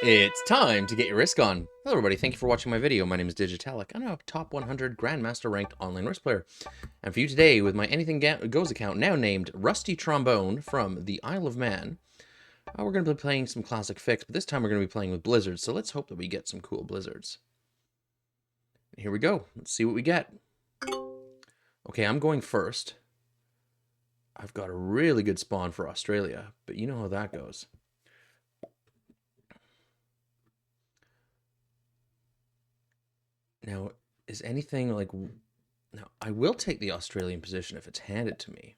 It's time to get your risk on. Hello everybody, thank you for watching my video. My name is Digitalic. I'm a top 100 Grandmaster ranked online risk player. And for you today, with my Anything Goes account, now named Rusty Trombone from the Isle of Man, we're going to be playing some classic fix, but this time we're going to be playing with blizzards, so let's hope that we get some cool blizzards. Here we go, let's see what we get. Okay, I'm going first. I've got a really good spawn for Australia, but you know how that goes. Now, is anything like... Now, I will take the Australian position if it's handed to me.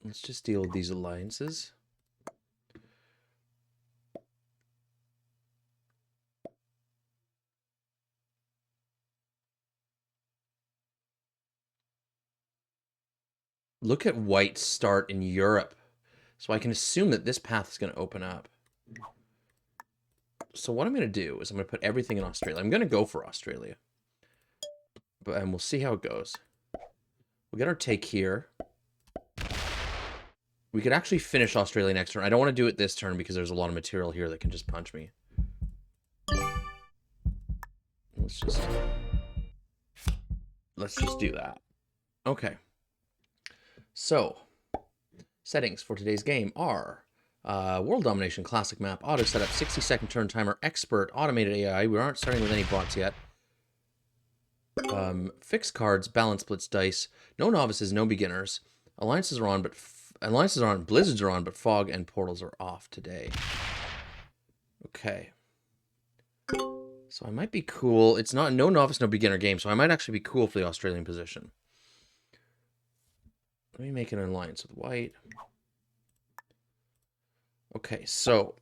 Let's just deal with these alliances. Look at White's start in Europe. So I can assume that this path is going to open up. So what I'm going to do is I'm going to put everything in Australia. I'm going to go for Australia. And we'll see how it goes. We'll get our take here. We could actually finish Australia next turn. I don't want to do it this turn because there's a lot of material here that can just punch me. Let's just do that. Okay. So, settings for today's game are World Domination, Classic Map, Auto Setup, 60-second turn timer, Expert, Automated AI. We aren't starting with any bots yet. Fixed cards, Balance, Blitz, Dice. No novices, no beginners. Alliances are on, but Blizzards are on, but Fog and Portals are off today. Okay. So I might be cool. It's not no novice, no beginner game, so I might actually be cool for the Australian position. Let me make an alliance with White. Okay, so...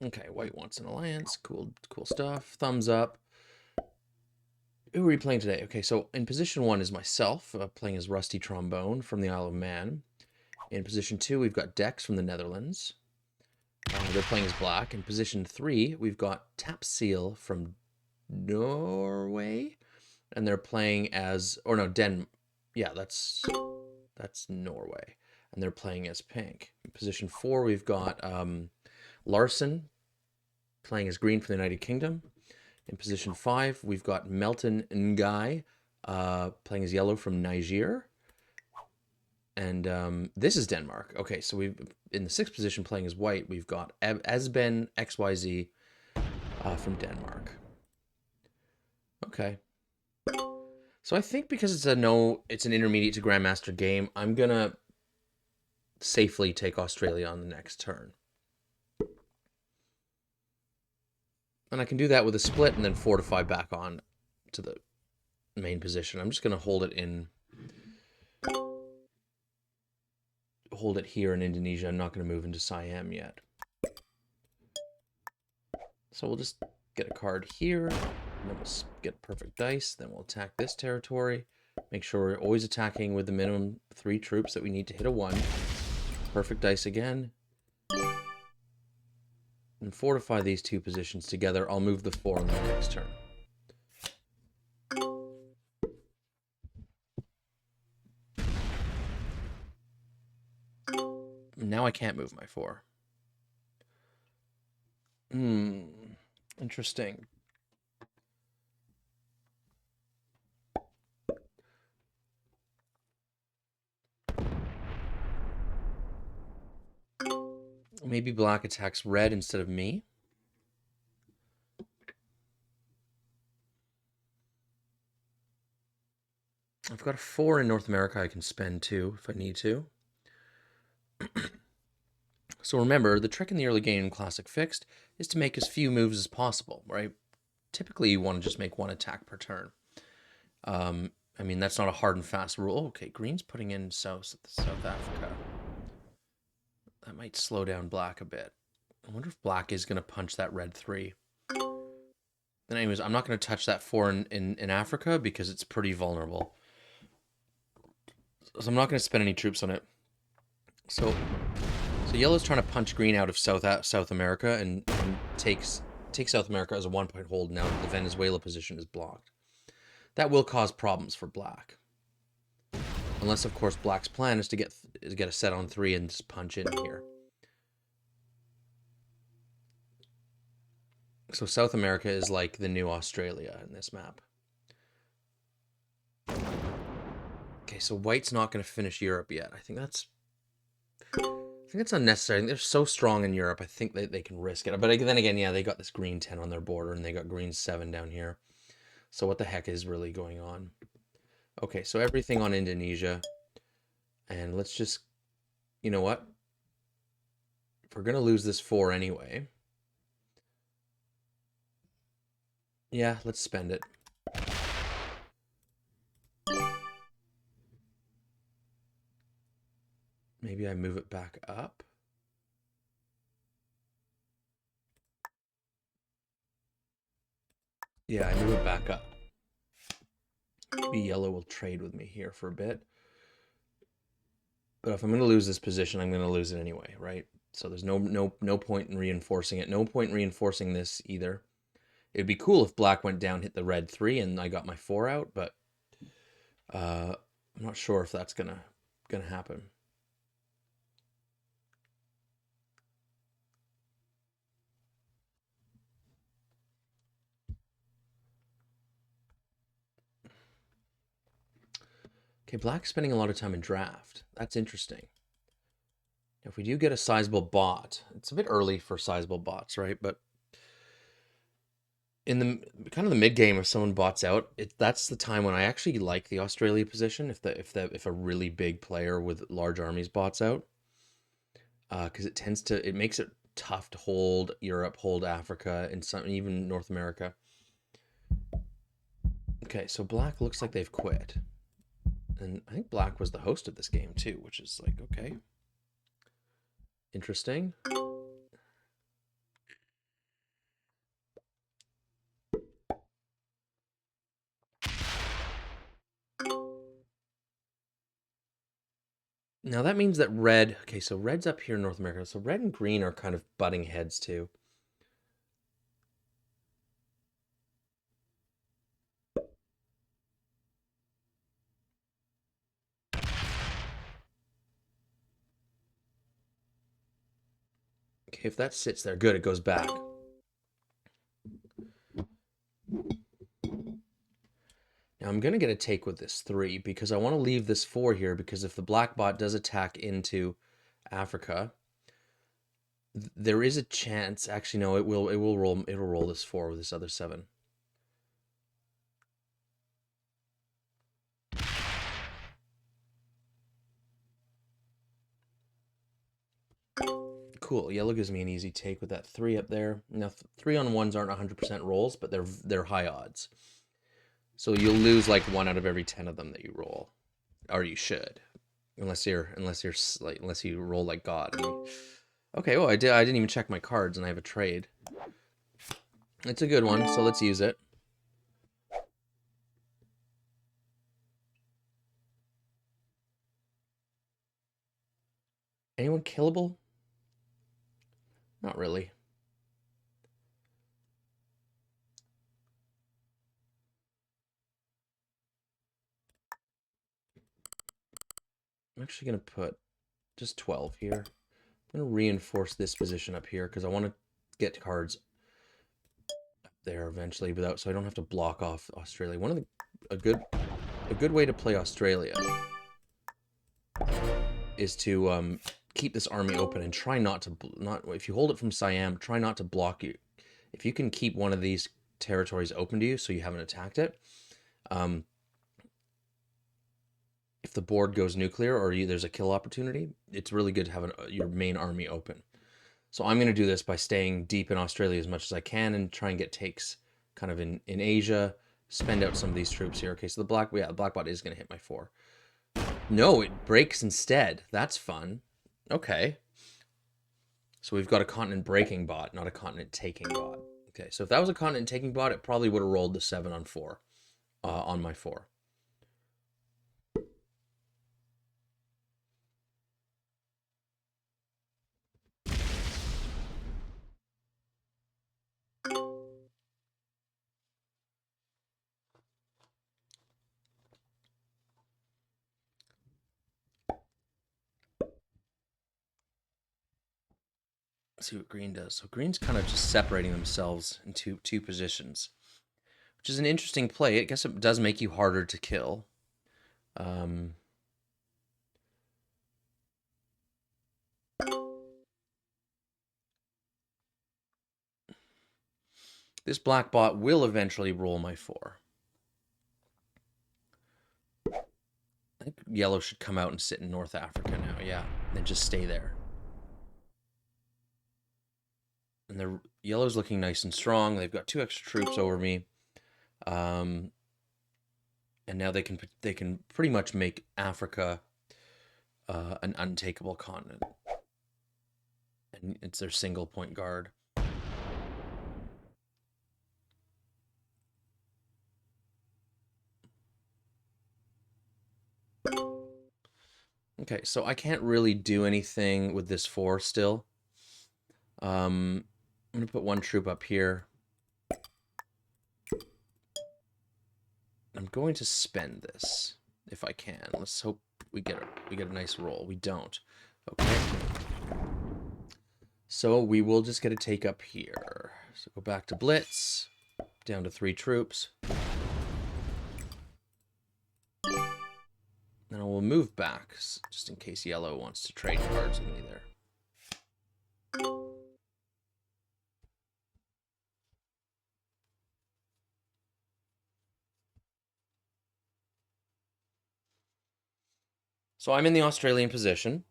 Okay, White wants an alliance. Cool stuff. Thumbs up. Who are we playing today? Okay, so in position 1 is myself, playing as Rusty Trombone from the Isle of Man. In position 2, we've got Dex from the Netherlands. They're playing as black. In position 3, we've got Tap Seal from Norway. And they're playing as... Or no, Yeah, that's Norway. And they're playing as pink. In position 4, we've got Larson playing as green from the United Kingdom. In position 5, we've got Melton Ngai playing as yellow from Niger. And this is Denmark. Okay, so we've in the 6th position playing as white, we've got Esben XYZ from Denmark. Okay. So I think because it's an intermediate to Grandmaster game, I'm gonna safely take Australia on the next turn. And I can do that with a split and then fortify back on to the main position. I'm just gonna hold it here in Indonesia. I'm not gonna move into Siam yet. So we'll just get a card here, and then we'll get perfect dice, then we'll attack this territory. Make sure we're always attacking with the minimum 3 troops that we need to hit a 1. Perfect dice again. And fortify these 2 positions together. I'll move the 4 on the next turn. Now I can't move my 4. Interesting. Maybe black attacks red instead of me. I've got a 4 in North America I can spend too if I need to. So remember, the trick in the early game in Classic Fixed is to make as few moves as possible, right? Typically, you want to just make 1 attack per turn. I mean, that's not a hard and fast rule. Okay, green's putting in South Africa. That might slow down black a bit. I wonder if black is going to punch that red 3. Then anyways, I'm not going to touch that 4 in Africa because it's pretty vulnerable. So I'm not going to spend any troops on it. So yellow's trying to punch green out of South America and take South America as a 1-point hold now that the Venezuela position is blocked. That will cause problems for black. Unless, of course, black's plan is to get get a set on 3 and just punch in here. So South America is like the new Australia in this map. Okay, so white's not going to finish Europe yet. I think that's unnecessary. I think they're so strong in Europe. I think they can risk it. But then again, yeah, they got this green 10 on their border, and they got green 7 down here. So what the heck is really going on? Okay, so everything on Indonesia. And let's just, you know what? If we're going to lose this 4 anyway. Yeah, let's spend it. Maybe I move it back up. Yeah, I move it back up. Maybe yellow will trade with me here for a bit. But if I'm going to lose this position, I'm going to lose it anyway, right? So there's no point in reinforcing it. No point in reinforcing this either. It'd be cool if black went down, hit the red 3, and I got my 4 out, but I'm not sure if that's gonna happen. Okay, black's spending a lot of time in draft. That's interesting. If we do get a sizable bot, it's a bit early for sizable bots, right? But in the kind of the mid game, if someone bots out, that's the time when I actually like the Australia position. If a really big player with large armies bots out, because it makes it tough to hold Europe, hold Africa, and some even North America. Okay, so black looks like they've quit. And I think black was the host of this game too, which is like, okay. Interesting. Now that means that red, okay, so red's up here in North America. So red and green are kind of butting heads too. Okay, if that sits there, good, it goes back. Now I'm going to get a take with this 3 because I want to leave this 4 here because if the black bot does attack into Africa, there is a chance, actually no, it'll roll this 4 with this other 7. Cool. Yellow gives me an easy take with that 3 up there. Now 3-on-1s aren't 100% rolls, but they're high odds. So you'll lose like 1 out of every 10 of them that you roll, or you should, unless you roll like God. Okay, well I didn't even check my cards, and I have a trade. It's a good one, so let's use it. Anyone killable? Not really. I'm actually going to put just 12 here. I'm going to reinforce this position up here because I want to get cards up there eventually without, so I don't have to block off Australia. A good way to play Australia is to keep this army open and try not to if you hold it from Siam, try not to block you. If you can keep one of these territories open to you so you haven't attacked it, if the board goes nuclear or there's a kill opportunity, it's really good to have your main army open. So I'm going to do this by staying deep in Australia as much as I can and try and get takes kind of in Asia, spend out some of these troops here. Okay, so the black bot is going to hit my 4. No, it breaks instead. That's fun. Okay. So we've got a continent breaking bot, not a continent taking bot. Okay, so if that was a continent taking bot, it probably would have rolled the 7 on 4 on my 4. Let's see what green does. So green's kind of just separating themselves into two positions, which is an interesting play. I guess it does make you harder to kill. This black bot will eventually roll my 4. I think yellow should come out and sit in North Africa now, yeah, and just stay there. And the yellow's looking nice and strong. They've got 2 extra troops over me. And now they can pretty much make Africa an untakeable continent. And it's their single point guard. Okay, so I can't really do anything with this 4 still. I'm going to put 1 troop up here. I'm going to spend this if I can. Let's hope we get a nice roll. We don't. Okay. So we will just get a take up here. So go back to Blitz, down to 3 troops. Then we'll move back, just in case yellow wants to trade cards with me there. So I'm in the Australian position,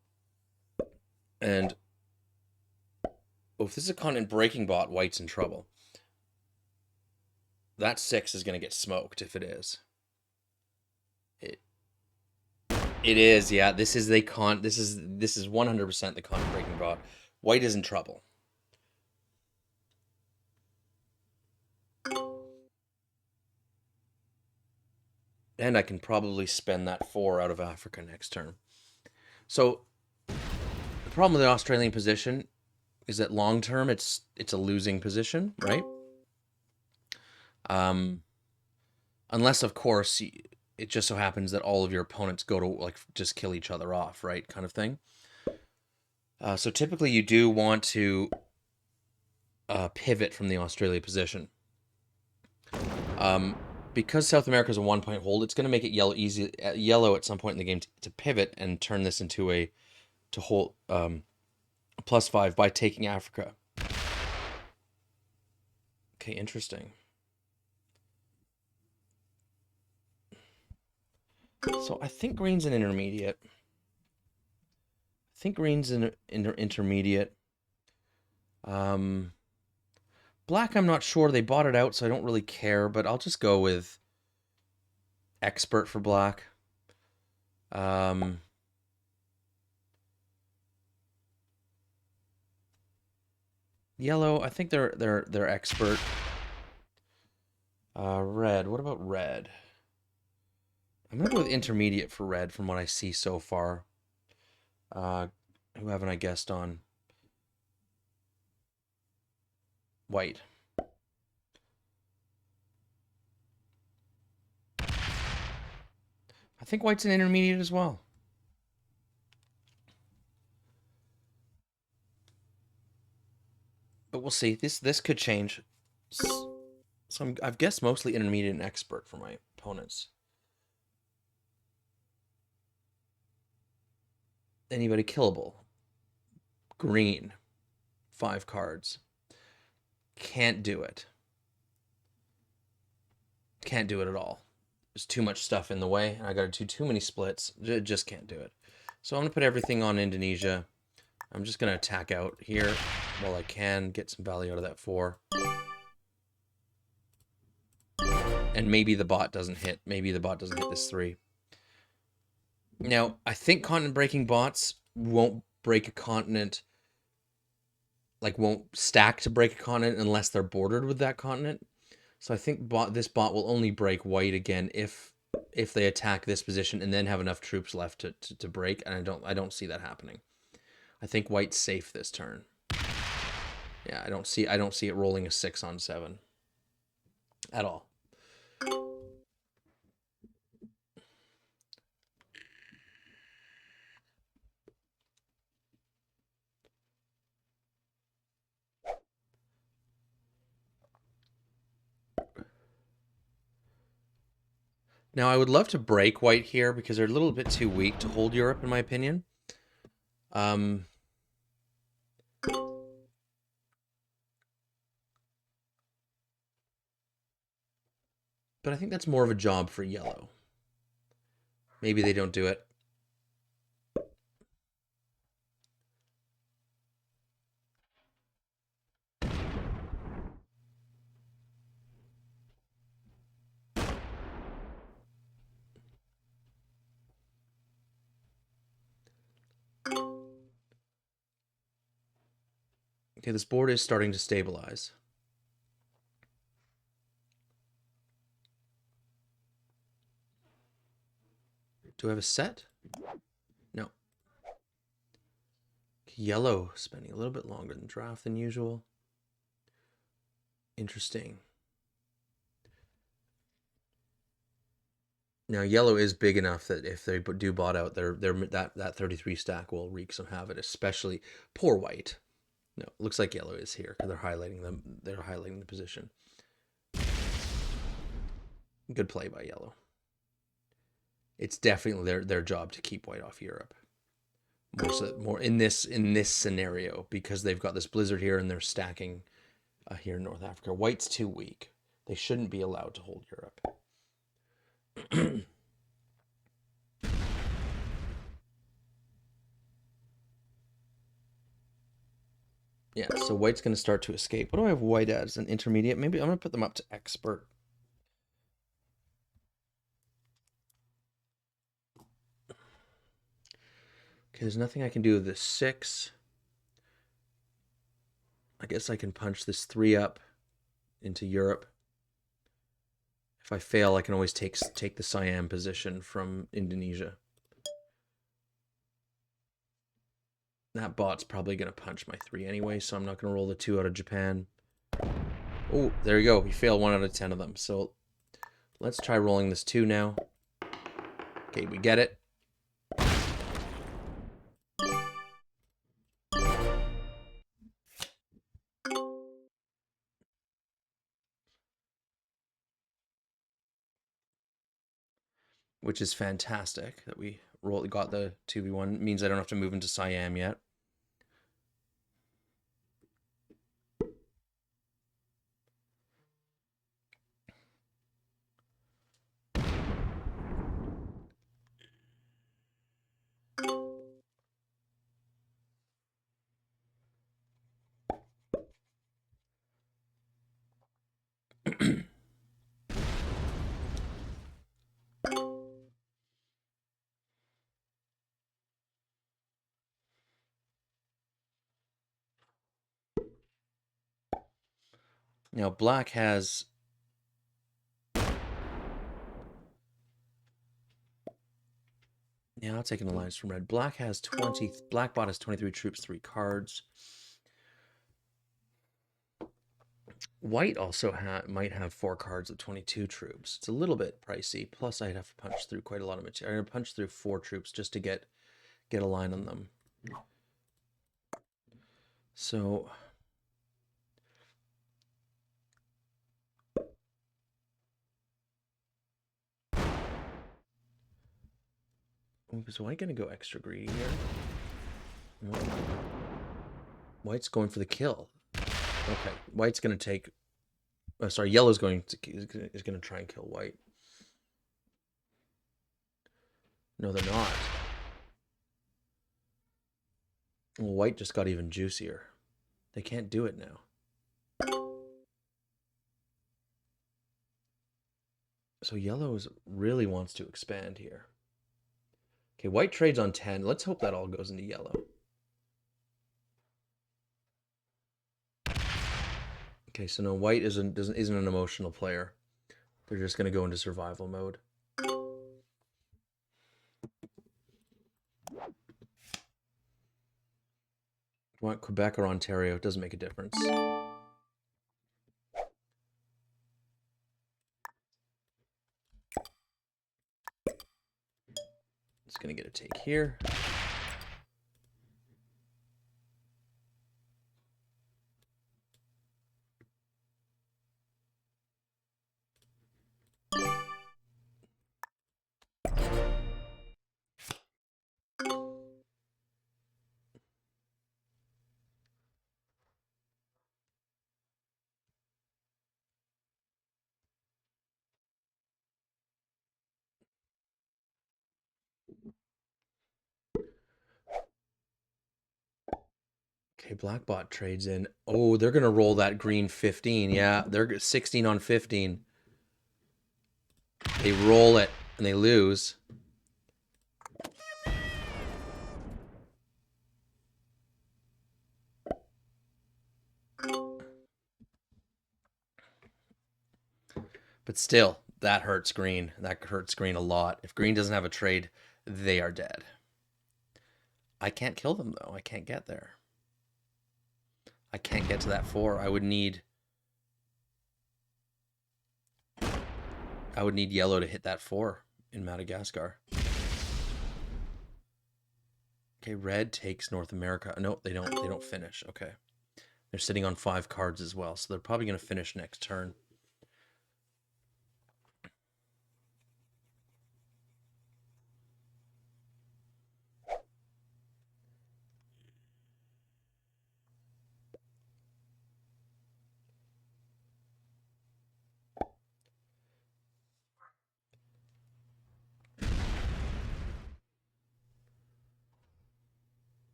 and if this is a continent breaking bot, white's in trouble. That 6 is going to get smoked if it is. It is, yeah. This is 100% the continent breaking bot. White is in trouble. And I can probably spend that 4 out of Africa next turn. So the problem with the Australian position is that long term it's a losing position, right? Unless of course it just so happens that all of your opponents go to like just kill each other off, right? Kind of thing. So typically you do want to pivot from the Australia position. Because South America is a 1-point hold, it's going to make it yellow at some point in the game to pivot and turn this into a hold +5 by taking Africa. Okay, interesting. So I think green's an intermediate. Intermediate. Black, I'm not sure. They bought it out, so I don't really care, but I'll just go with expert for black. Yellow, I think they're expert. Red, what about red? I'm gonna go with intermediate for red from what I see so far. Who haven't I guessed on? White. I think white's an intermediate as well. But we'll see. This could change. So I've guessed mostly intermediate and expert for my opponents. Anybody killable? Green. 5 cards. Can't do it. Can't do it at all. There's too much stuff in the way, and I got to do too many splits. Just can't do it. So I'm going to put everything on Indonesia. I'm just going to attack out here while I can, get some value out of that 4. And maybe the bot doesn't hit. Maybe the bot doesn't hit this 3. Now, I think continent-breaking bots won't break a continent, like won't stack to break a continent unless they're bordered with that continent. So I think this bot will only break white again if they attack this position and then have enough troops left to break, and I don't see that happening. I think white's safe this turn. Yeah, I don't see it rolling a 6 on 7 at all. Now, I would love to break white here because they're a little bit too weak to hold Europe, in my opinion. But I think that's more of a job for yellow. Maybe they don't do it. Okay, this board is starting to stabilize. Do I have a set? No. Yellow spending a little bit longer than draft than usual. Interesting. Now, yellow is big enough that if they do bot out, that 33 stack will wreak some havoc, especially poor white. No, it looks like yellow is here because they're highlighting them. They're highlighting the position. Good play by yellow. It's definitely their job to keep white off Europe. More in this scenario because they've got this blizzard here and they're stacking here in North Africa. White's too weak. They shouldn't be allowed to hold Europe. Yeah, so white's going to start to escape. What do I have white as? An intermediate? Maybe I'm going to put them up to expert. Okay, there's nothing I can do with this 6. I guess I can punch this 3 up into Europe. If I fail, I can always take the Siam position from Indonesia. That bot's probably going to punch my 3 anyway, so I'm not going to roll the 2 out of Japan. Oh, there you go. We failed 1 out of 10 of them. So let's try rolling this 2 now. Okay, we get it. Which is fantastic that we got the 2v1. It means I don't have to move into Siam yet. Now, black has... Yeah, I'll take an alliance from red. Black has 20... Black bot has 23 troops, 3 cards. White also might have 4 cards of 22 troops. It's a little bit pricey. Plus, I'd have to punch through quite a lot of material. I'm going to punch through 4 troops just to get a line on them. So... Is White going to go extra greedy here? No. White's going for the kill. Okay, White's going to take... sorry, Yellow's is going to try and kill White. No, they're not. Well, White just got even juicier. They can't do it now. So Yellow really wants to expand here. Okay, White trades on 10. Let's hope that all goes into Yellow. Okay, so no, White isn't an emotional player. They're just going to go into survival mode. Want Quebec or Ontario? It doesn't make a difference. It's going to get a take here. Okay, Blackbot trades in. Oh, they're going to roll that green 15. Yeah, they're 16 on 15. They roll it, and they lose. But still, that hurts green. That hurts green a lot. If green doesn't have a trade, they are dead. I can't kill them, though. I can't get there. I can't get to that 4. I would need yellow to hit that 4 in Madagascar. Okay, red takes North America. No, they don't. They don't finish. Okay. They're sitting on 5 cards as well, so they're probably going to finish next turn.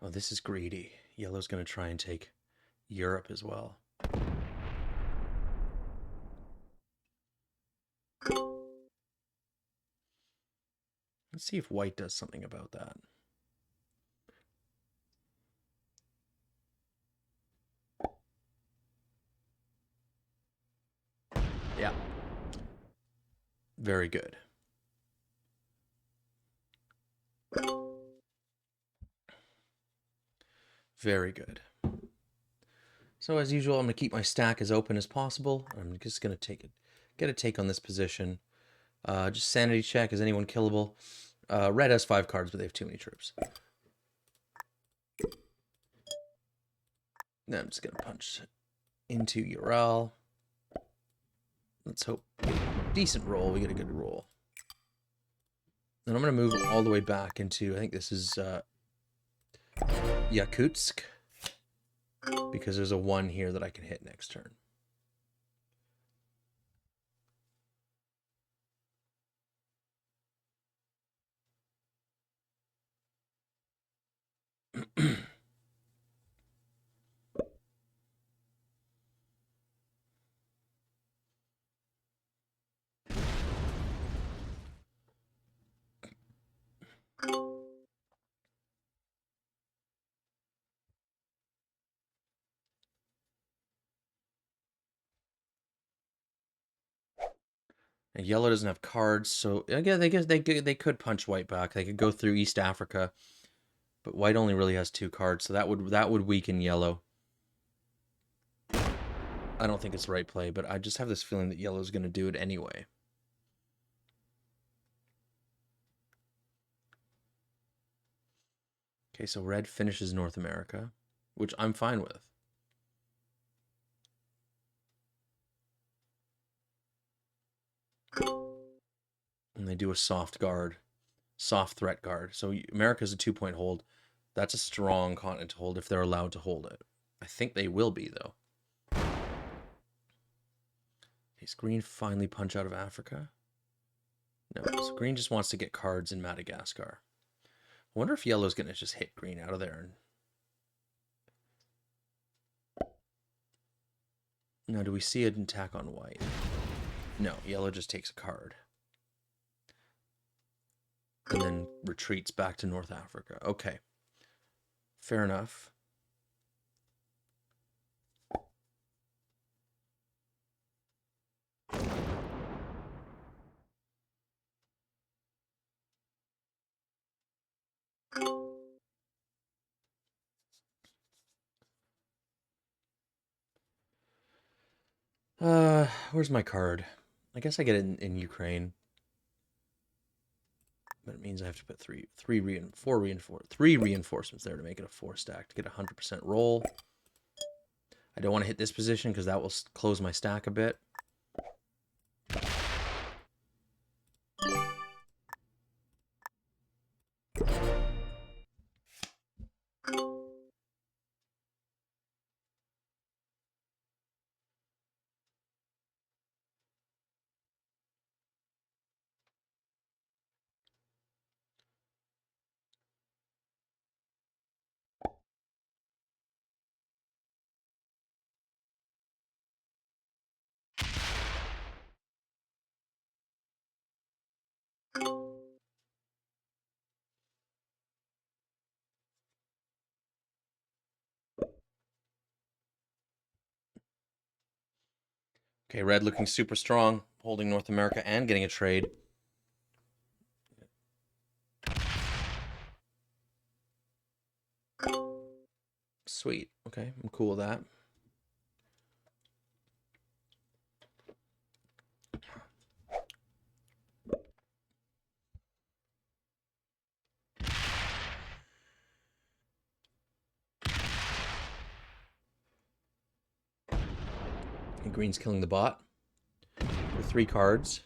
Oh, this is greedy. Yellow's going to try and take Europe as well. Let's see if white does something about that. Yeah. Very good. Very good. So as usual, I'm going to keep my stack as open as possible. I'm just going to get a take on this position. Just sanity check. Is anyone killable? Red has 5 cards, but they have too many troops. Now I'm just going to punch into Ural. Let's hope decent roll. We get a good roll. Then I'm going to move all the way back into, I think this is Yakutsk, because there's a 1 here that I can hit next turn. And yellow doesn't have cards, so again, I guess they could punch white back. They could go through East Africa, but white only really has 2 cards, so that would weaken yellow. I don't think it's the right play, but I just have this feeling that yellow's going to do it anyway. Okay, so red finishes North America, which I'm fine with. And they do a soft threat guard. So America's a 2-point hold. That's a strong continent to hold if they're allowed to hold it. I think they will be, though. Okay, is green finally punch out of Africa? No, so green just wants to get cards in Madagascar. I wonder if yellow's going to just hit green out of there. Now, do we see an attack on white? No, yellow just takes a card. And then retreats back to North Africa. Okay. Fair enough. Where's my card? I guess I get it in Ukraine. But it means I have to put three reinforcements there to make it a 4 stack to get a 100% roll. I don't want to hit this position because that will close my stack a bit. Okay, red looking super strong, holding North America and getting a trade. Sweet. Okay, I'm cool with that. And green's killing the bot for 3 cards.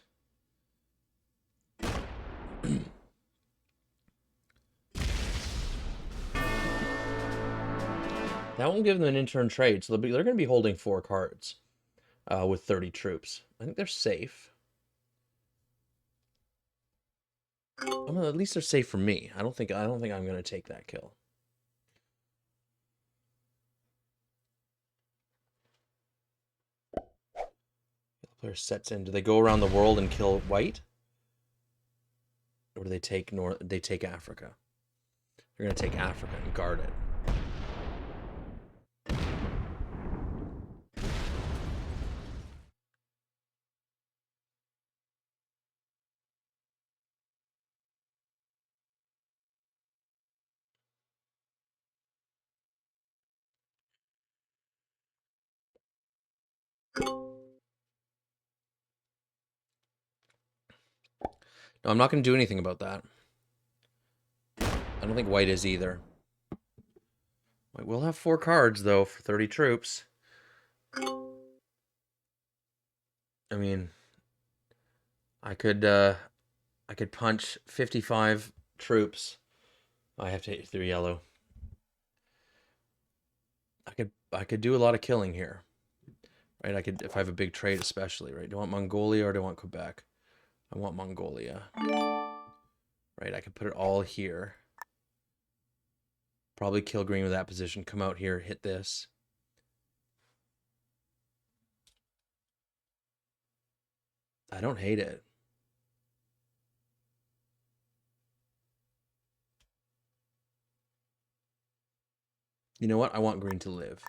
That won't give them an in-turn trade, so they're going to be holding 4 cards with 30 troops. I think they're safe. Well, at least they're safe from me. I don't think I'm going to take that kill. The player sets in. Do they go around the world and kill white, or do they take They take Africa. They're going to take Africa and guard it. No, I'm not going to do anything about that. I don't think white is either. White will have 4 cards, though, for 30 troops. I mean, I could punch 55 troops. I have to hit through yellow. I could do a lot of killing here. Right? I could, if I have a big trade especially, right? Do I want Mongolia or do I want Quebec? I want Mongolia. Right? I could put it all here. Probably kill green with that position. Come out here, hit this. I don't hate it. You know what? I want green to live.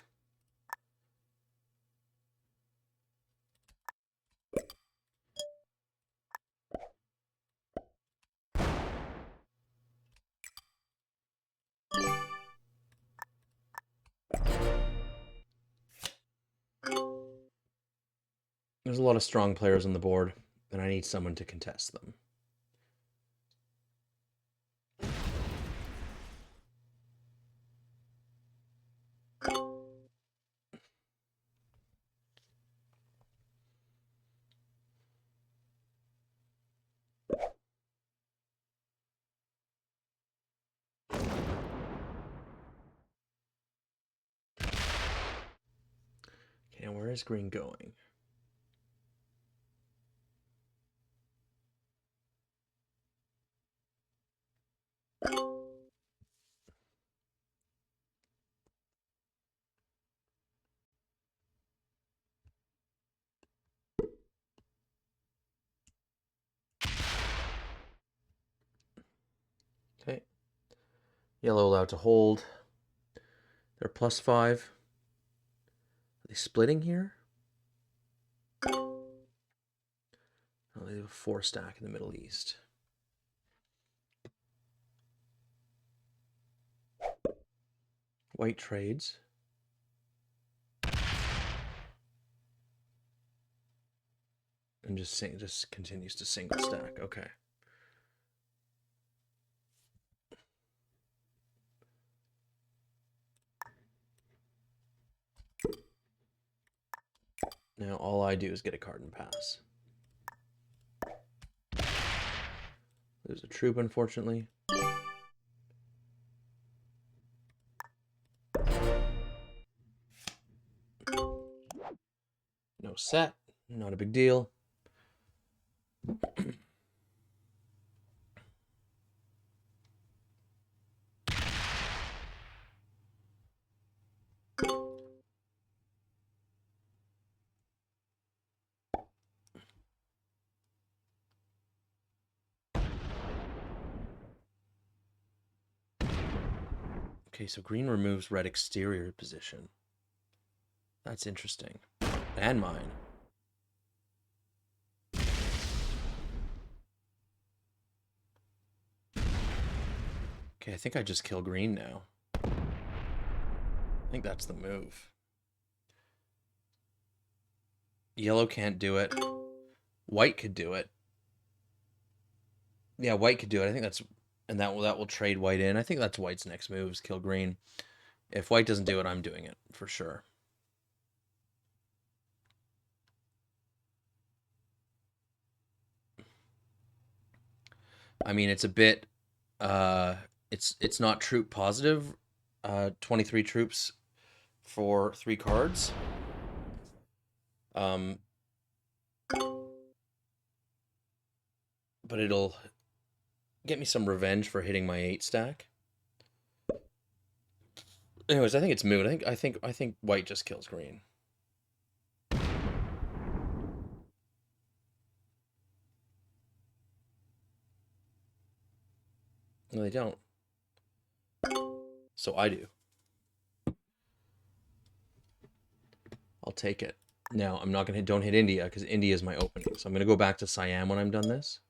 There's a lot of strong players on the board, and I need someone to contest them. Okay, now where is green going? Okay. Yellow allowed to hold. They're +5. Are they splitting here? Oh, they have a 4 stack in the Middle East. White trades. And just continues to single stack. Okay. Now all I do is get a card and pass. There's a troop, unfortunately. No set. Not a big deal. Okay, so green removes red exterior position. That's interesting. And mine. Okay, I think I just kill green now. I think that's the move. Yellow can't do it. White could do it. Yeah, white could do it. I think that's... And that will trade white in. I think that's white's next move, is kill green. If white doesn't do it, I'm doing it, for sure. I mean, it's a bit... it's not troop positive. 23 troops for 3 cards. But it'll get me some revenge for hitting my 8 stack. Anyways, I think it's moot. I think white just kills green. No, they don't. So I do. I'll take it. Now, I'm not going to don't hit India, because India is my opening. So I'm going to go back to Siam when I'm done this.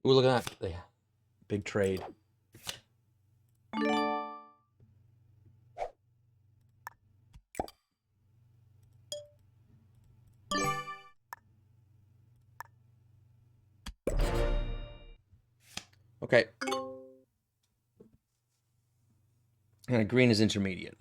Ooh, look at that. Yeah. Big trade. Okay. And green is intermediate.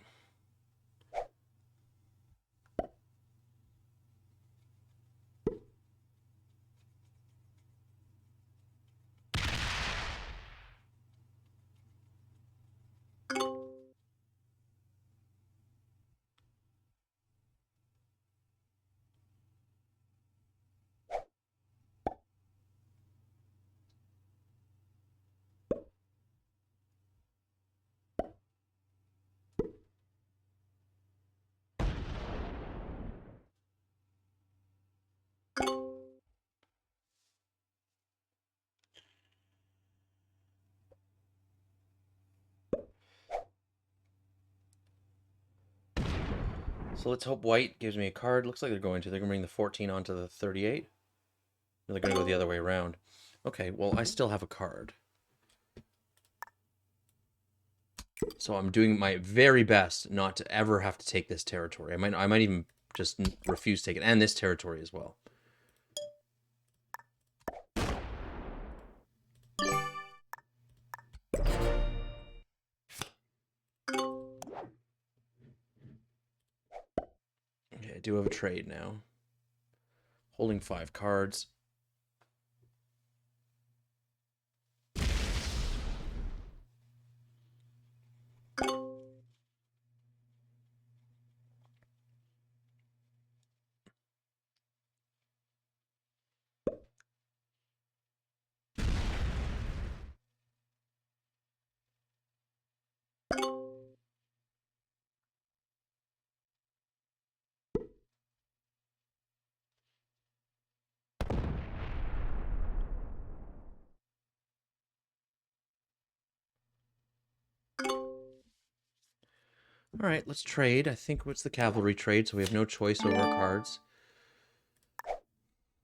So let's hope white gives me a card. Looks like they're going to. They're going to bring the 14 onto the 38. Or they're going to go the other way around. Okay, well, I still have a card. So I'm doing my very best not to ever have to take this territory. I might even just refuse to take it. And this territory as well. Okay, I do have a trade now. Holding 5 cards. All right, let's trade. I think it's the cavalry trade, so we have no choice over our cards.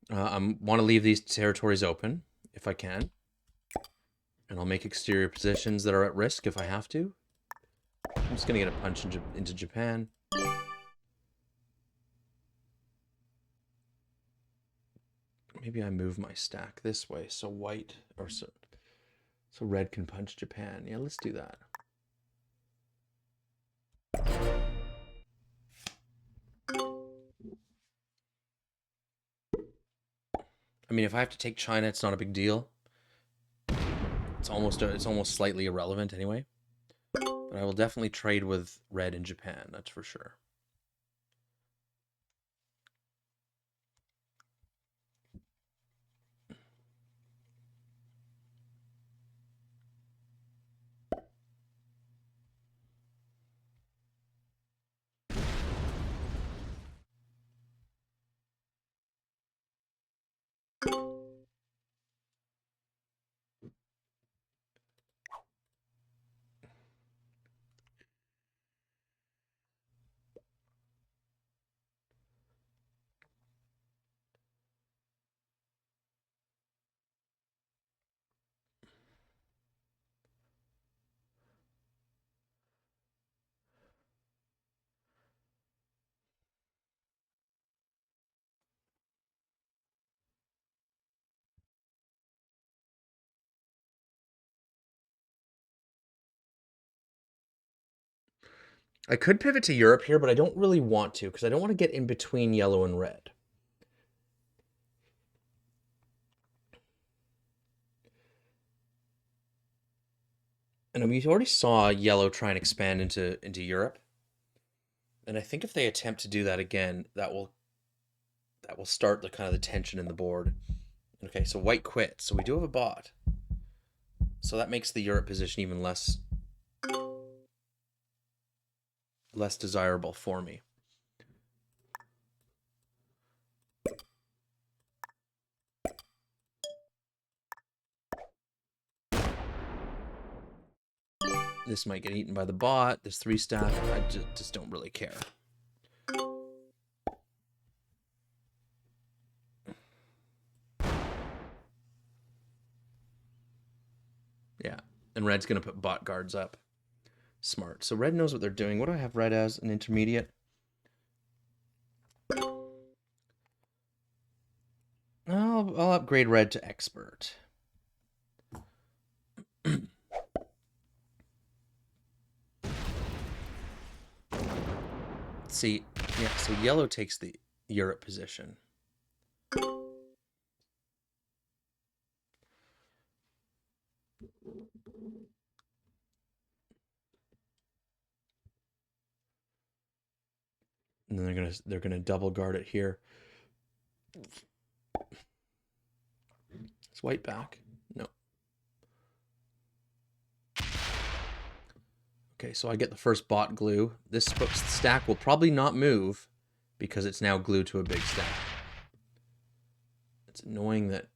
I want to leave these territories open, if I can. And I'll make exterior positions that are at risk if I have to. I'm just going to get a punch into Japan. Maybe I move my stack this way so white, or so red can punch Japan. Yeah, let's do that. I mean, if I have to take China, it's not a big deal. It's almost slightly irrelevant anyway. But I will definitely trade with red in Japan, that's for sure. I could pivot to Europe here, but I don't really want to because I don't want to get in between yellow and red. And we already saw yellow try and expand into Europe. And I think if they attempt to do that again, that will start the kind of the tension in the board. Okay, so white quit. So we do have a bot. So that makes the Europe position even less desirable for me. This might get eaten by the bot. There's 3 stack. I just don't really care. Yeah, and red's going to put bot guards up. Smart. So red knows what they're doing. What do I have red as? An intermediate? I'll upgrade red to expert. See, yeah, so yellow takes the Europe position. And then they're gonna double guard it here. Is white back? No. Okay, so I get the first bot glue. This stack will probably not move because it's now glued to a big stack. It's annoying that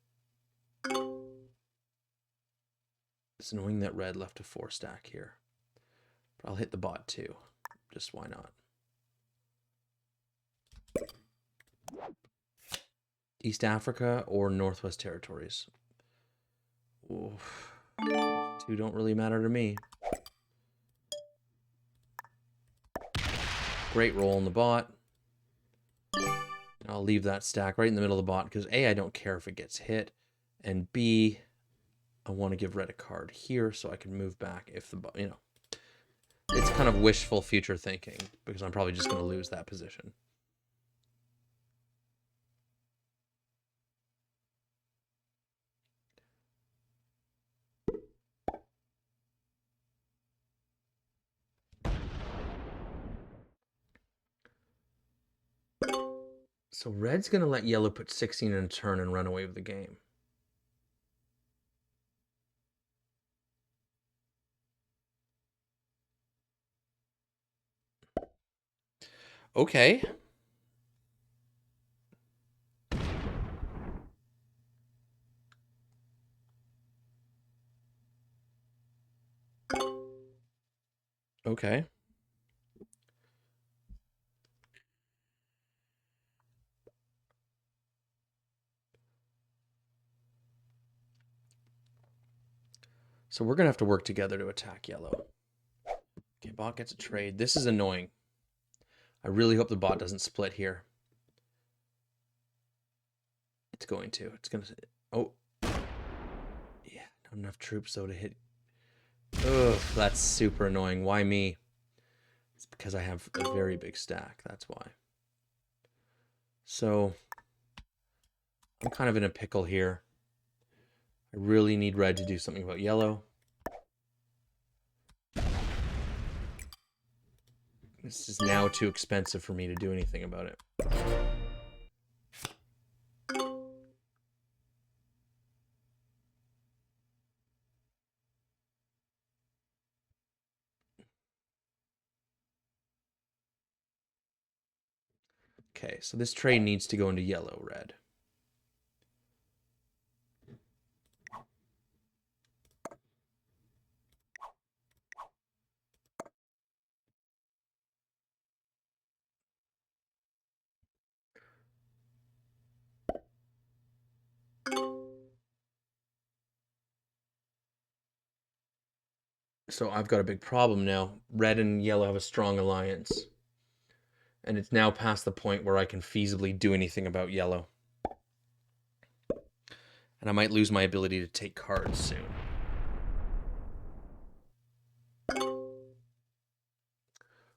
red left a 4 stack here. But I'll hit the bot too. Just why not? East Africa or Northwest Territories. Oof. 2 don't really matter to me. Great roll on the bot. I'll leave that stack right in the middle of the bot because A, I don't care if it gets hit, and B, I want to give red a card here so I can move back if the bot, you know. It's kind of wishful future thinking because I'm probably just going to lose that position. So red's going to let yellow put 16 in a turn and run away with the game. Okay. Okay. So we're going to have to work together to attack yellow. Okay, bot gets a trade. This is annoying. I really hope the bot doesn't split here. It's going to. It's going to... Oh. Yeah, not enough troops, though, to hit... Ugh, that's super annoying. Why me? It's because I have a very big stack. That's why. So, I'm kind of in a pickle here. I really need red to do something about yellow. This is now too expensive for me to do anything about it. Okay, so this trade needs to go into yellow-red. So I've got a big problem now. Red and yellow have a strong alliance. And it's now past the point where I can feasibly do anything about yellow. And I might lose my ability to take cards soon.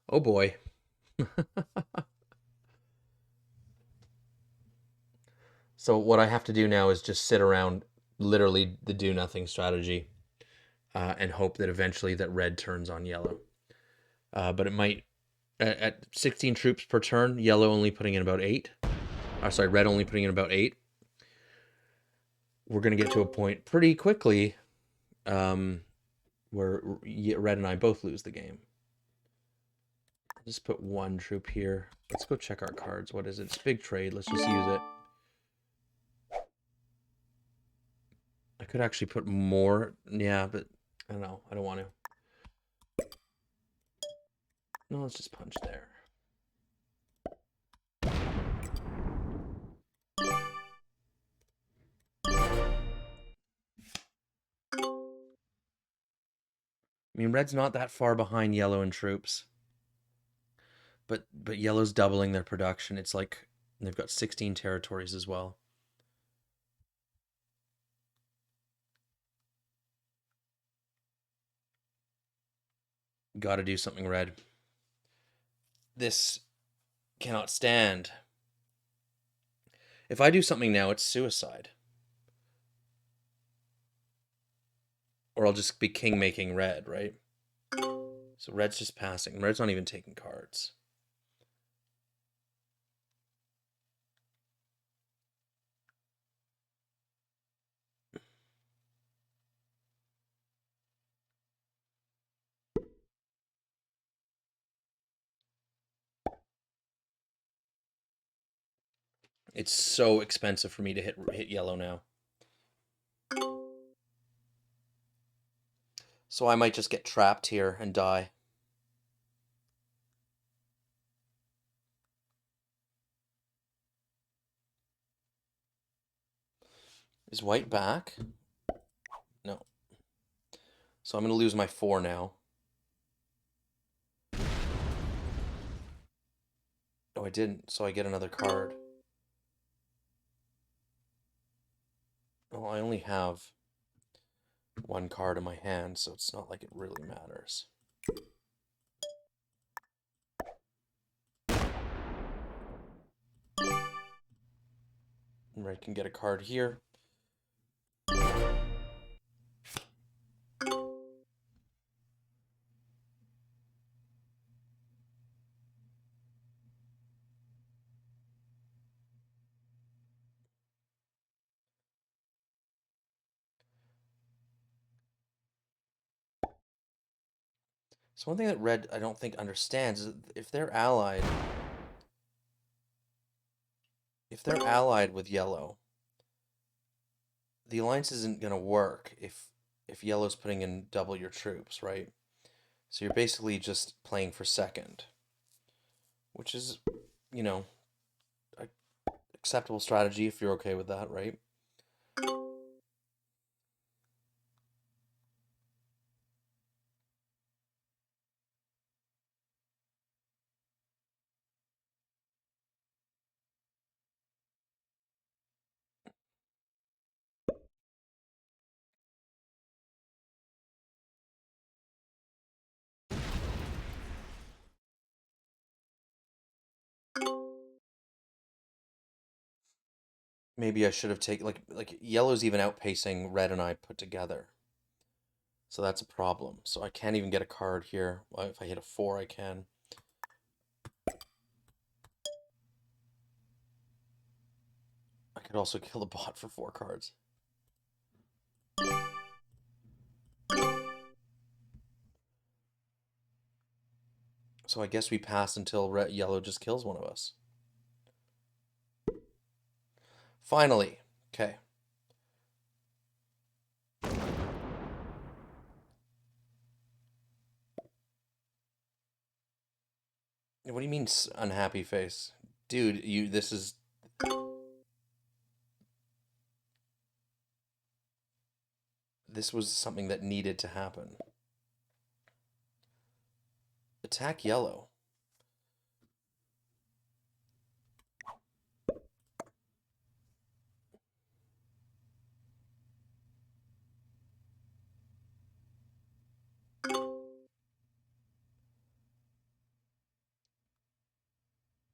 Oh boy. So what I have to do now is just sit around, literally the do nothing strategy, and hope that eventually that red turns on yellow. But it might, at 16 troops per turn, yellow only putting in about 8. Sorry, red only putting in about 8. We're going to get to a point pretty quickly where red and I both lose the game. I'll just put 1 troop here. Let's go check our cards. What is it? It's big trade. Let's just use it. I could actually put more. Yeah, but I don't know. I don't want to. No, let's just punch there. I mean, red's not that far behind yellow in troops. But yellow's doubling their production. It's like they've got 16 territories as well. Got to do something, red. This cannot stand. If I do something now, it's suicide. Or I'll just be king making red, right? So red's just passing. Red's not even taking cards. It's so expensive for me to hit yellow now. So I might just get trapped here and die. Is white back? No. So I'm going to lose my 4 now. Oh, I didn't. So I get another card. Oh, I only have 1 card in my hand, so it's not like it really matters. Red can get a card here. So one thing that red I don't think understands is if they're allied with yellow, the alliance isn't going to work if yellow's putting in double your troops, right? So you're basically just playing for second, which is, you know, a acceptable strategy if you're okay with that, right? Maybe I should have taken like yellow's even outpacing red and I put together. So that's a problem. So I can't even get a card here. Well, if I hit a 4, I can. could also kill the bot for 4 cards. So I guess we pass until yellow just kills one of us. Finally. Okay. What do you mean unhappy face? Dude, this was something that needed to happen. Attack yellow.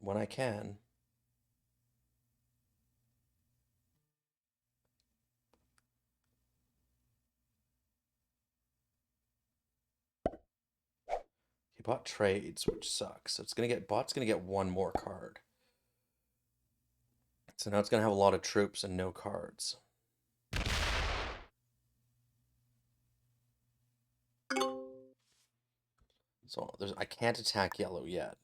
When I can. He bought trades, which sucks. So bot's gonna get 1 more card. So now it's gonna have a lot of troops and no cards. So I can't attack yellow yet.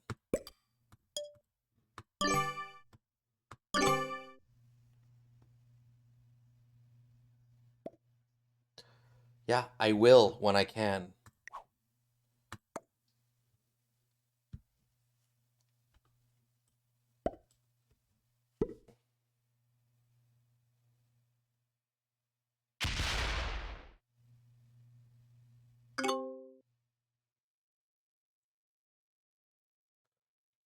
Yeah, I will when I can.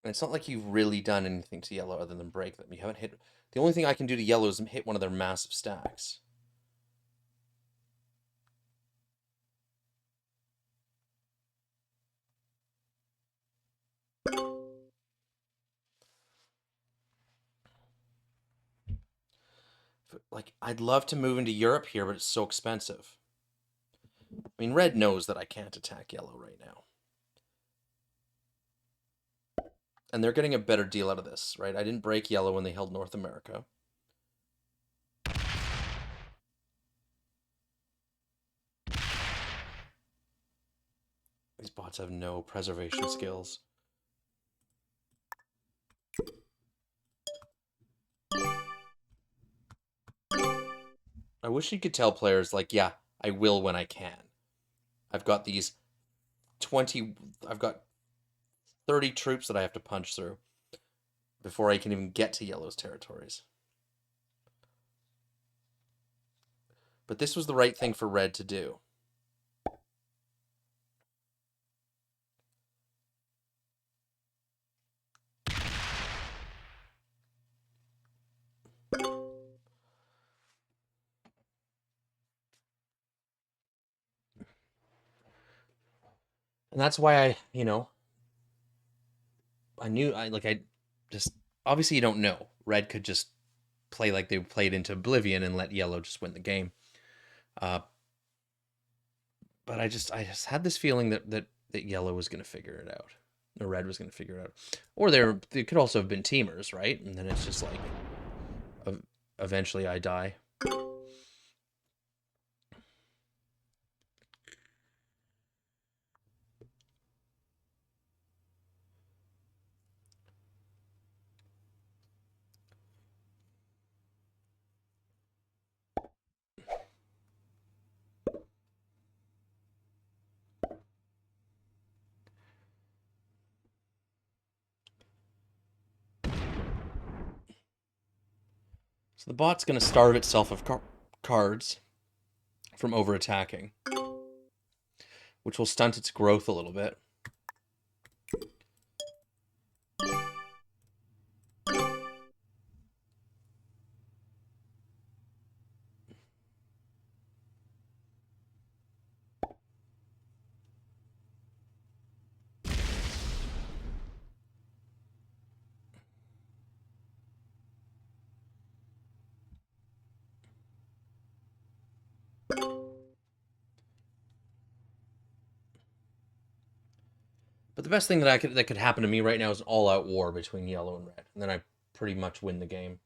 And it's not like you've really done anything to yellow other than break them. You haven't hit... The only thing I can do to yellow is hit one of their massive stacks. Like, I'd love to move into Europe here, but it's so expensive. I mean, red knows that I can't attack yellow right now. And they're getting a better deal out of this, right? I didn't break yellow when they held North America. These bots have no preservation skills. I wish you could tell players, like, yeah, I will when I can. I've got these 20... I've got 30 troops that I have to punch through before I can even get to yellow's territories. But this was the right thing for red to do. And that's why I just... Obviously you don't know. Red could just play like they played into Oblivion and let yellow just win the game. But I just had this feeling that yellow was going to figure it out. Or red was going to figure it out. Or they could also have been teamers, right? And then it's just like, eventually I die. So the bot's going to starve itself of cards from over-attacking, which will stunt its growth a little bit. But the best thing that could happen to me right now is an all-out war between yellow and red, and then I pretty much win the game.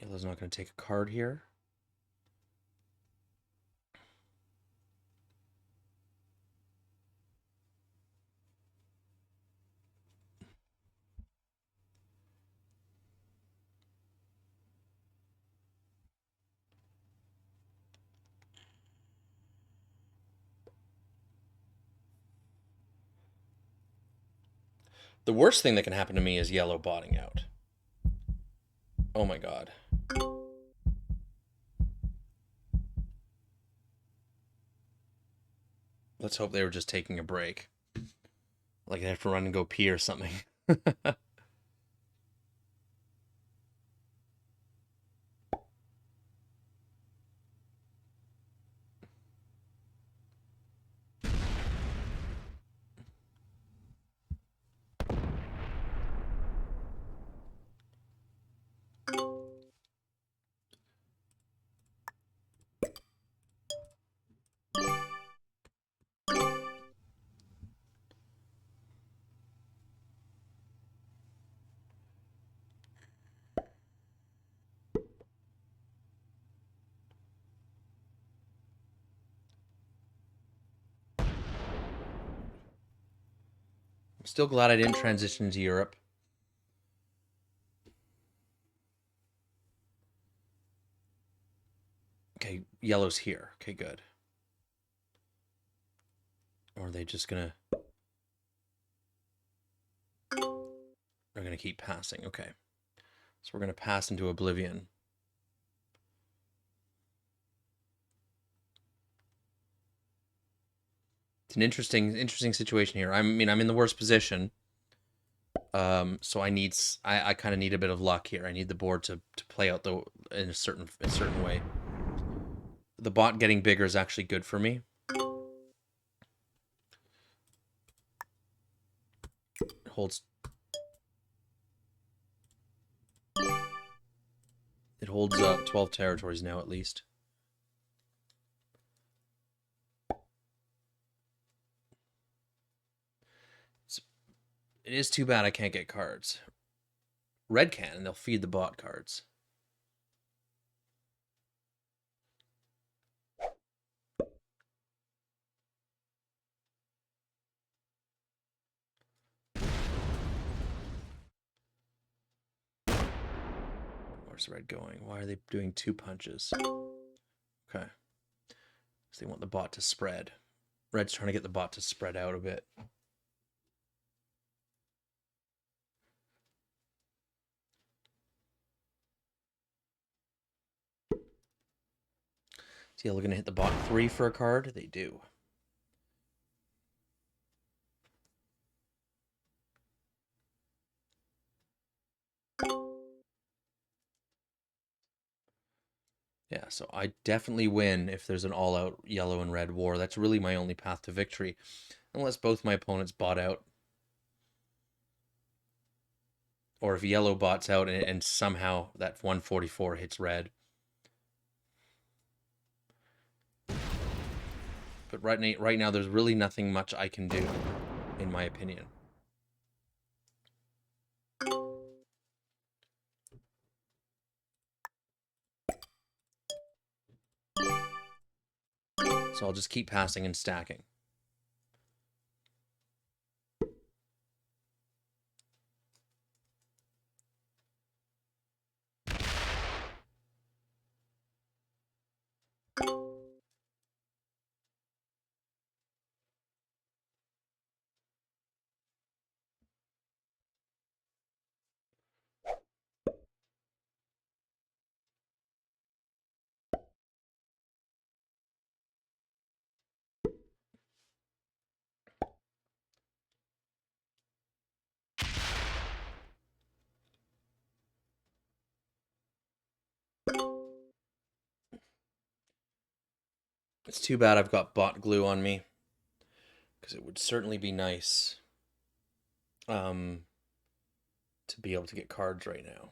Yellow's not going to take a card here. The worst thing that can happen to me is yellow botting out. Oh my god. Let's hope they were just taking a break. Like they have to run and go pee or something. I'm still glad I didn't transition to Europe. Okay, yellow's here. Okay, good. Or are they just gonna... They're gonna keep passing. Okay. So we're gonna pass into oblivion. It's an interesting situation here. I mean, I'm in the worst position. So I kind of need a bit of luck here. I need the board to play out in a certain way. The bot getting bigger is actually good for me. It holds 12 territories now at least. It is too bad I can't get cards. Red can, and they'll feed the bot cards. Where's red going? Why are they doing 2 punches? Okay. So they want the bot to spread. Red's trying to get the bot to spread out a bit. Is yellow going to hit the bot 3 for a card? They do. Yeah, so I definitely win if there's an all-out yellow and red war. That's really my only path to victory. Unless both my opponents bot out. Or if yellow bots out and somehow that 144 hits red. But right now, there's really nothing much I can do, in my opinion. So I'll just keep passing and stacking. It's too bad I've got bot glue on me, because it would certainly be nice to be able to get cards right now.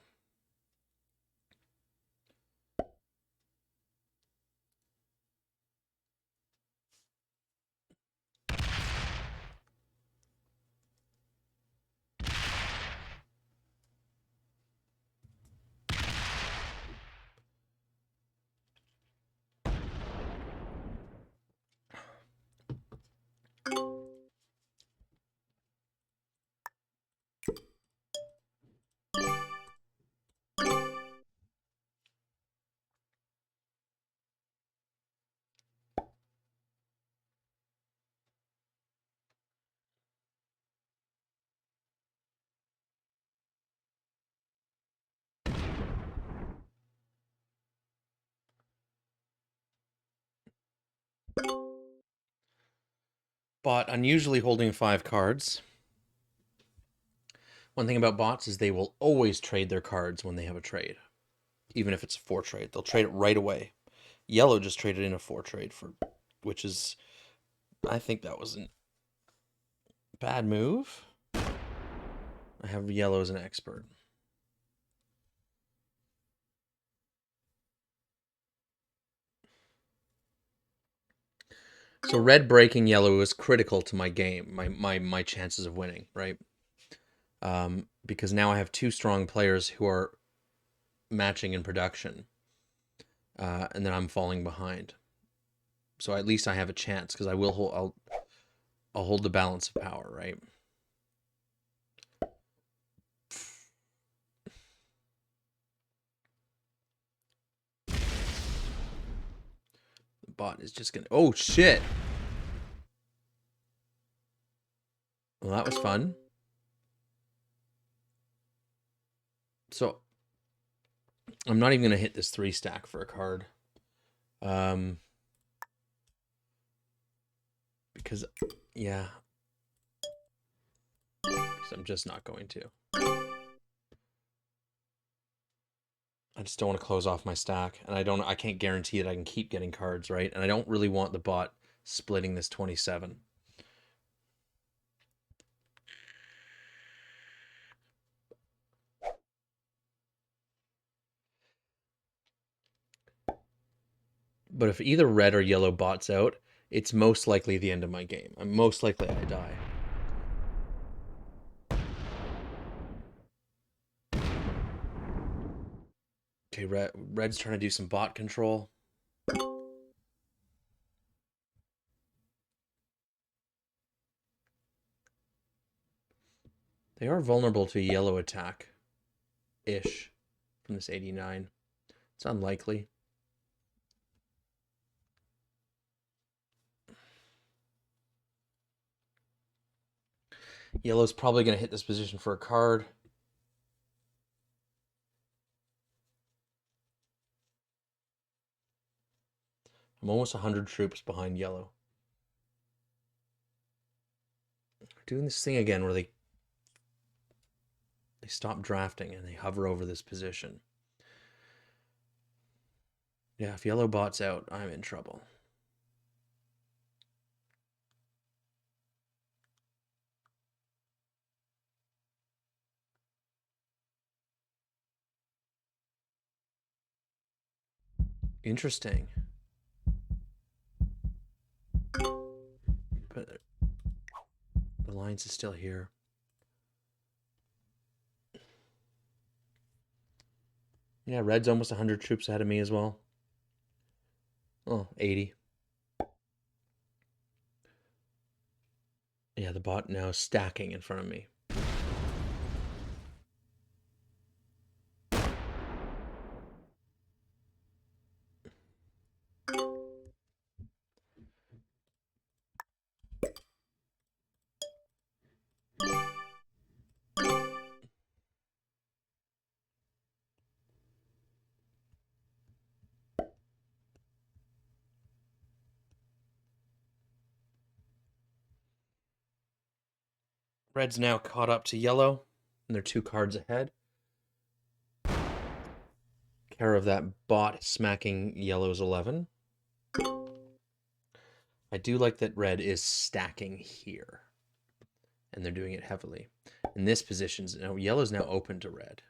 Bot unusually holding 5 cards. One thing about bots is they will always trade their cards when they have a trade. Even if it's a 4 trade, they'll trade it right away. Yellow just traded in a 4 trade which is, I think that was a bad move. I have yellow as an expert. So red breaking yellow is critical to my game, my chances of winning, right? Because now I have 2 strong players who are matching in production, and then I'm falling behind. So at least I have a chance because I will hold. I'll hold the balance of power, right? The bot is just gonna. Oh shit! Well, that was fun. So I'm not even gonna hit this 3 stack for a card. Because, yeah. Because I'm just not going to. I just don't want to close off my stack. And I can't guarantee that I can keep getting cards, right? And I don't really want the bot splitting this 27. But if either red or yellow bots out, it's most likely the end of my game. I'm most likely I die. Okay, red's trying to do some bot control. They are vulnerable to a yellow attack-ish from this 89. It's unlikely. Yellow's probably going to hit this position for a card. I'm almost 100 troops behind yellow. They're doing this thing again where they stop drafting and they hover over this position. Yeah, if yellow bots out, I'm in trouble. Interesting. But the lines is still here. Yeah, red's almost 100 troops ahead of me as well. Oh, 80. Yeah, the bot now is stacking in front of me. Red's now caught up to yellow, and they're 2 cards ahead. Care of that bot smacking yellow's 11. I do like that red is stacking here, and they're doing it heavily. In this position, yellow's now open to red.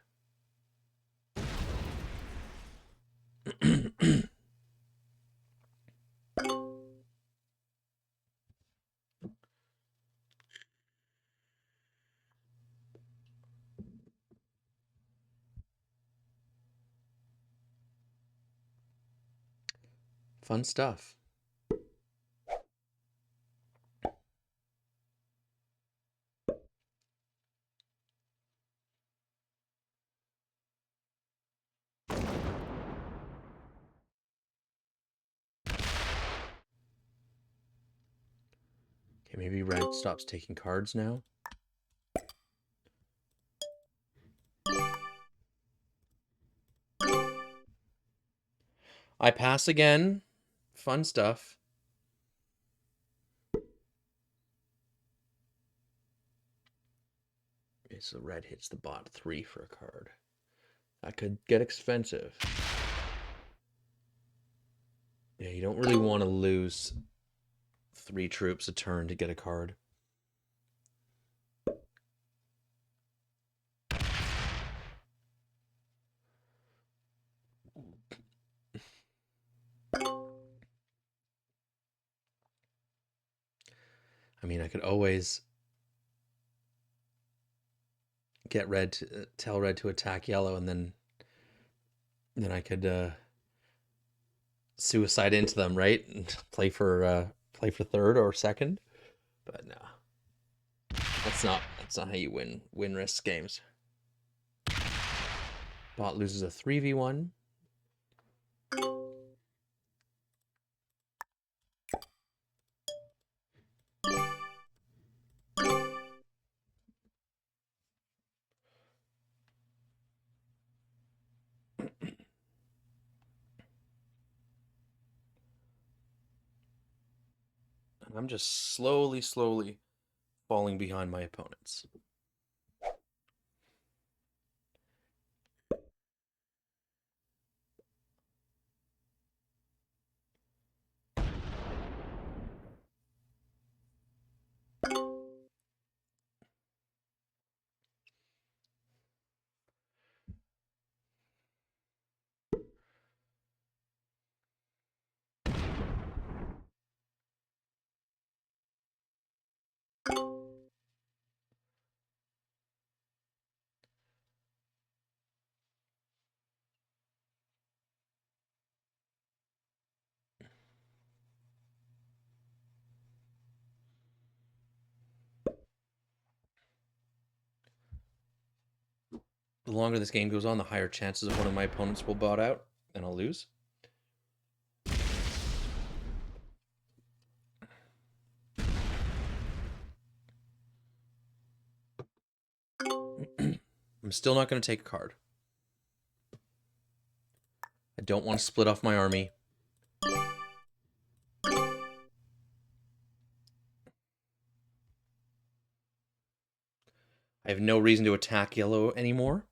Fun stuff. Okay, maybe red stops taking cards now. I pass again. Fun stuff. Okay, so red hits the bot 3 for a card. That could get expensive. Yeah, you don't really want to lose 3 troops a turn to get a card. I mean, I could always get red to tell red to attack yellow, and then I could suicide into them, right? And play for third or second. But no, that's not how you win risk games. Bot loses a 3v1. And I'm just slowly falling behind my opponents. The longer this game goes on, the higher chances of one of my opponents will bot out, and I'll lose. I'm still not going to take a card. I don't want to split off my army. I have no reason to attack yellow anymore,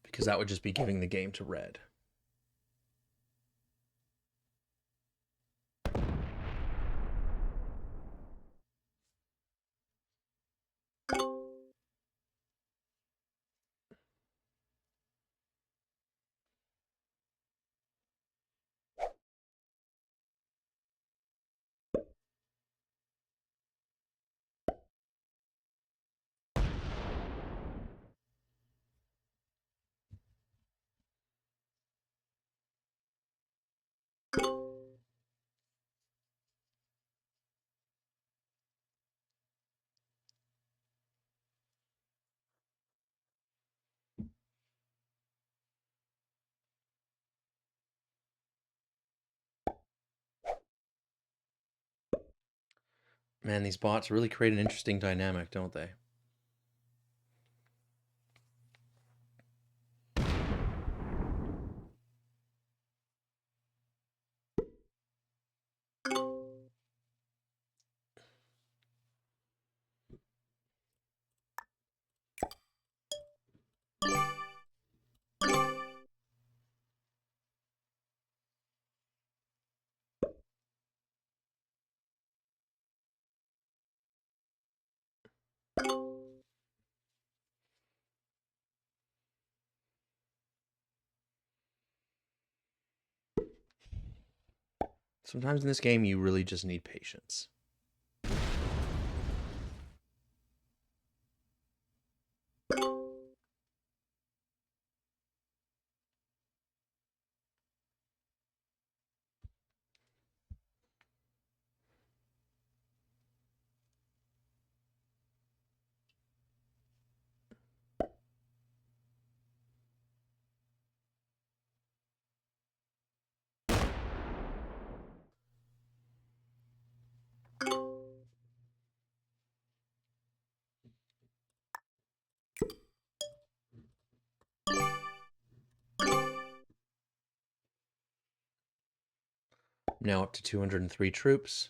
because that would just be giving the game to red. Man, these bots really create an interesting dynamic, don't they? Sometimes in this game, you really just need patience. Now up to 203 troops.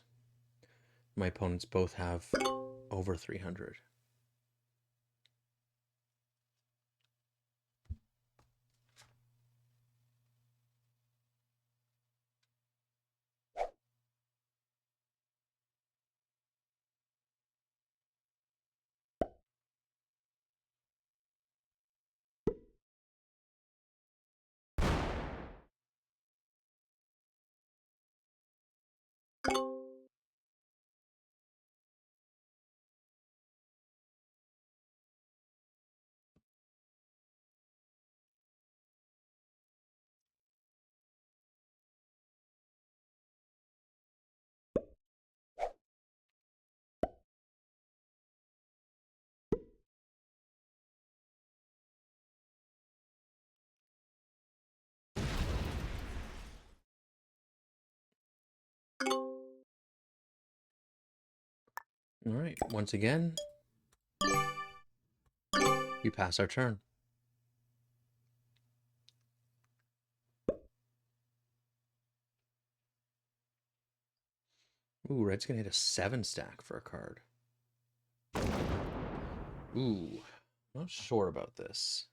My opponents both have over 300. All right, once again, we pass our turn. Ooh, red's gonna hit a 7 stack for a card. Ooh, not sure about this.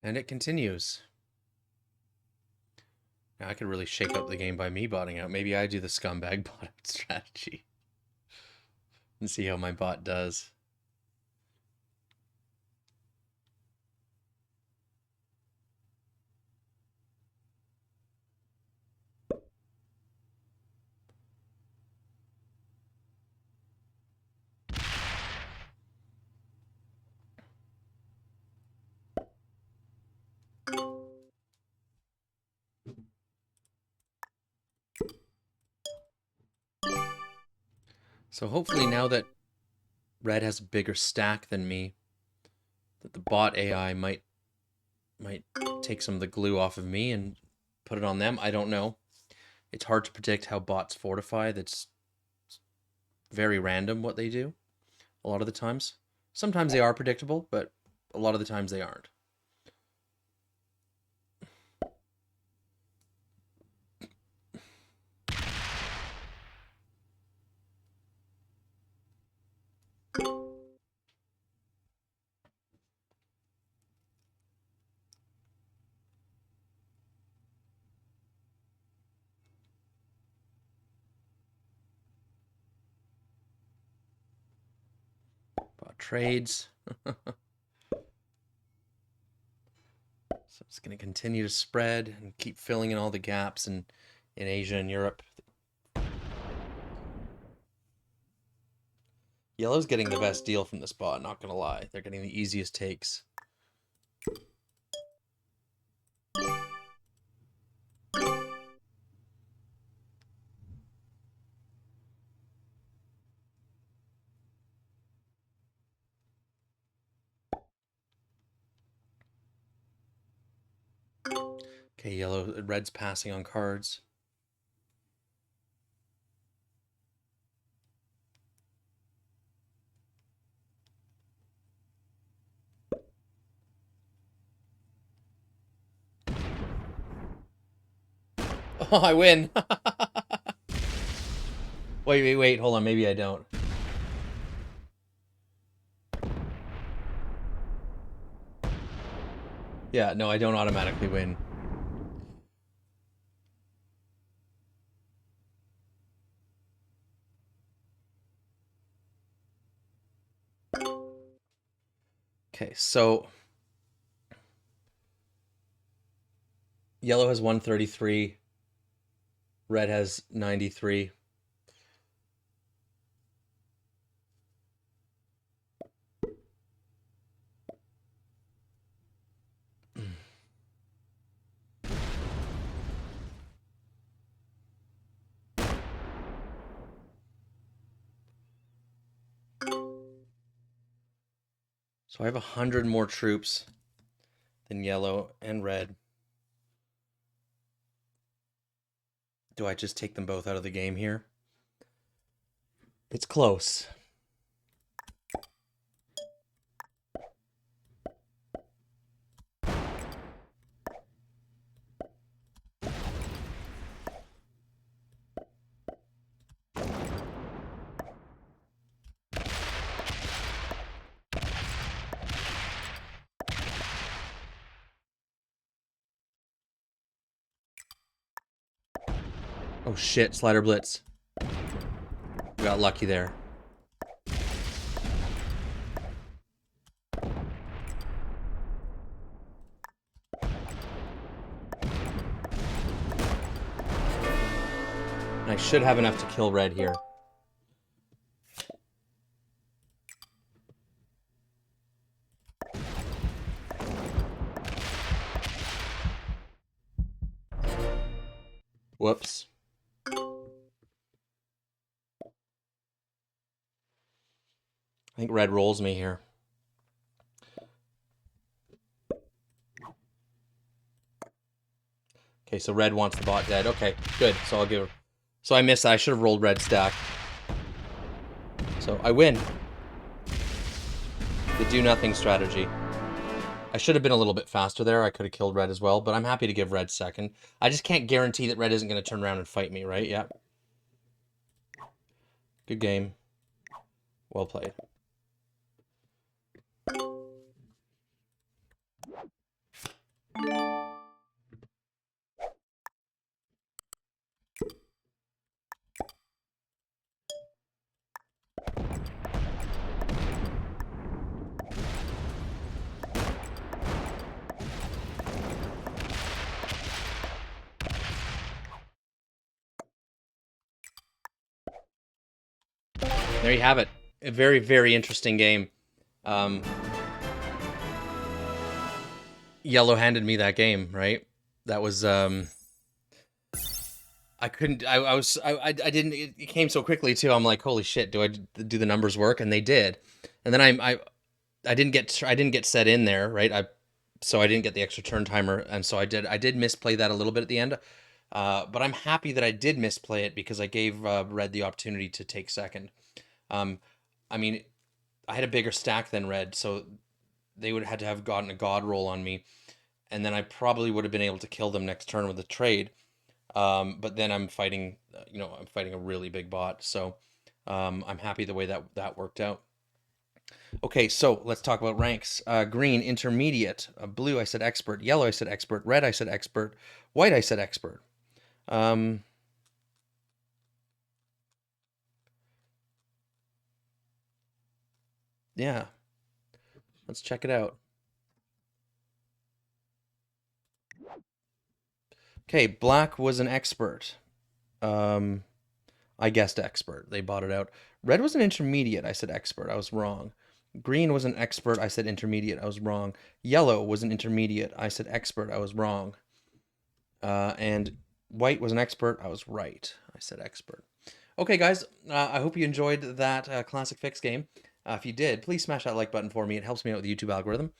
And it continues. Now I could really shake up the game by me botting out. Maybe I do the scumbag bot out strategy and see how my bot does. So hopefully now that red has a bigger stack than me, that the bot AI might take some of the glue off of me and put it on them. I don't know. It's hard to predict how bots fortify. That's very random what they do a lot of the times. Sometimes they are predictable, but a lot of the times they aren't. Bot trades. So it's going to continue to spread and keep filling in all the gaps in Asia and Europe. Yellow's getting the best deal from this bot, not going to lie. They're getting the easiest takes. Okay, red's passing on cards. Oh, I win. Wait, hold on, maybe I don't. Yeah, no, I don't automatically win. Okay, so yellow has 133, red has 93. So I have 100 more troops than yellow and red. Do I just take them both out of the game here? It's close. Oh shit, slider blitz. We got lucky there. I should have enough to kill red here. Whoops. I think red rolls me here. Okay, so red wants the bot dead. Okay, good. So I'll give... So I missed that. I should have rolled red stack. So I win. The do-nothing strategy. I should have been a little bit faster there. I could have killed red as well, but I'm happy to give red second. I just can't guarantee that red isn't going to turn around and fight me, right? Yeah. Good game. Well played. There you have it. A very, very interesting game. Yellow handed me that game, right? That was I couldn't. I didn't. It came so quickly too. I'm like, holy shit! Do the numbers work? And they did. And then I didn't get set in there, right? So I didn't get the extra turn timer, and so I did misplay that a little bit at the end. But I'm happy that I did misplay it because I gave red the opportunity to take second. I mean, I had a bigger stack than red, so they would have had to have gotten a god roll on me, and then I probably would have been able to kill them next turn with a trade. But then I'm fighting, I'm fighting a really big bot, so I'm happy the way that worked out. Okay, so let's talk about ranks. Green, intermediate. Blue, I said expert. Yellow, I said expert. Red, I said expert. White, I said expert. Yeah, let's check it out. Okay, black was an expert. I guessed expert. They bought it out. Red was an intermediate. I said expert. I was wrong. Green was an expert. I said intermediate. I was wrong. Yellow was an intermediate. I said expert. I was wrong. And white was an expert. I was right. I said expert. Okay, guys. I hope you enjoyed that classic fix game. If you did, please smash that like button for me. It helps me out with the YouTube algorithm.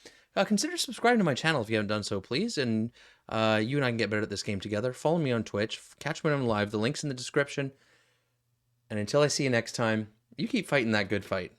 consider subscribing to my channel if you haven't done so, please. And you and I can get better at this game together. Follow me on Twitch. Catch me when I'm live. The link's in the description. And until I see you next time, you keep fighting that good fight.